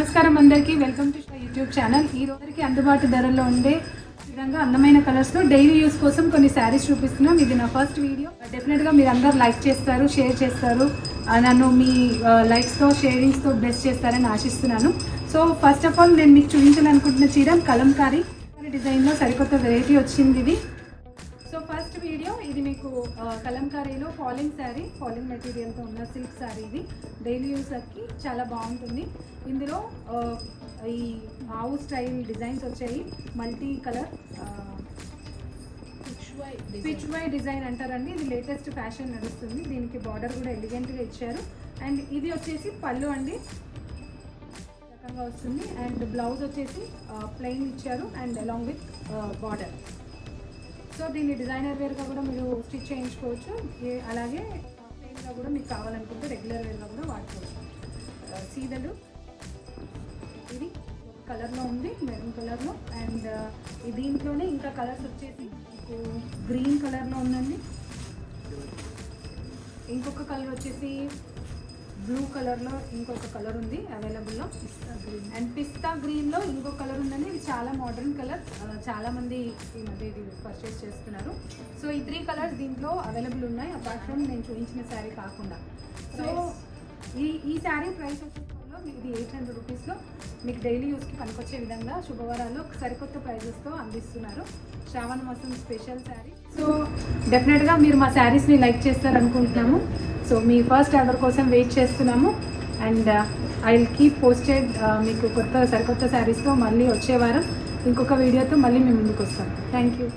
నమస్కారం అందరికీ, welcome to YouTube channel. ఈ రోజుకి అందుబాటు ధరల్లో ఉండే విధంగా అందమైన కలర్స్లో డైలీ యూస్ కోసం కొన్ని శారీస్ చూపిస్తున్నాం. ఇది నా ఫస్ట్ వీడియో. డెఫినెట్గా మీరు అందరు లైక్ చేస్తారు, షేర్ చేస్తారు, నన్ను మీ లైక్స్తో షేరింగ్స్తో బ్లెస్ చేస్తారని ఆశిస్తున్నాను. సో ఫస్ట్ ఆఫ్ ఆల్ నేను మీకు చూపించాలనుకుంటున్న చీర కలంకారీ డిజైన్లో సరికొత్త వెరైటీ వచ్చింది ఇది. సో ఫస్ట్ వీడియో ఇది మీకు కలంకారీలో ఫాలింగ్ శారీ, ఫాలింగ్ మెటీరియల్తో ఉన్న సిల్క్ శారీ. ఇది డైలీ యూస్కి చాలా బాగుంటుంది. ఇందులో ఈ ఆవు స్టైల్ డిజైన్స్ వచ్చాయి, మల్టీ కలర్ పిచ్ వై డిజైన్ అంటారండి. ఇది లేటెస్ట్ ఫ్యాషన్ నడుస్తుంది. దీనికి బార్డర్ కూడా ఎలిగెంట్గా ఇచ్చారు. అండ్ ఇది వచ్చేసి పళ్ళు అండి, రకంగా వస్తుంది. అండ్ బ్లౌజ్ వచ్చేసి ప్లెయిన్ ఇచ్చారు and along with border. So దీన్ని డిజైనర్ వేర్గా కూడా మీరు స్టిచ్ చేయించుకోవచ్చు, అలాగే ప్లెయిన్గా కూడా మీకు కావాలనుకుంటే రెగ్యులర్ వేర్గా కూడా వాడుకోవచ్చు. సీదలు ఇది కలర్లో ఉంది, మెరూన్ కలర్లో. అండ్ దీంట్లోనే ఇంకా కలర్స్ వచ్చేసి మీకు గ్రీన్ కలర్లో ఉందండి, ఇంకొక కలర్ వచ్చేసి బ్లూ కలర్లో ఇంకొక కలర్ ఉంది అవైలబుల్లో, అండ్ పిస్తా గ్రీన్లో ఇంకొక కలర్ ఉందండి. ఇది చాలా మోడర్న్ కలర్, చాలామంది ఈ మధ్య ఇది పర్చేస్ చేస్తున్నారు. సో ఈ 3 కలర్స్ దీంట్లో అవైలబుల్ ఉన్నాయి, అపార్ట్ ఫ్రమ్ నేను చూపించిన శారీ కాకుండా. సో ఈ శారీ ప్రైస్ వచ్చేసరిలో ఇది 800 రూపీస్లో మీకు డైలీ యూస్కి పనికొచ్చే విధంగా శుభవారాల్లో సరికొత్త ప్రైజెస్తో అందిస్తున్నారు. శ్రావణ మాసం స్పెషల్ శారీ. సో డెఫినెట్గా మీరు మా శారీస్ని లైక్ చేస్తారనుకుంటున్నాము. సో మీ ఫస్ట్ ఆర్డర్ కోసం వెయిట్ చేస్తున్నాము. And I will keep posted మీకు సరికొత్త శారీస్తో మళ్ళీ వచ్చే వారం ఇంకొక వీడియోతో మళ్ళీ మేము ముందుకు వస్తాం. Thank you.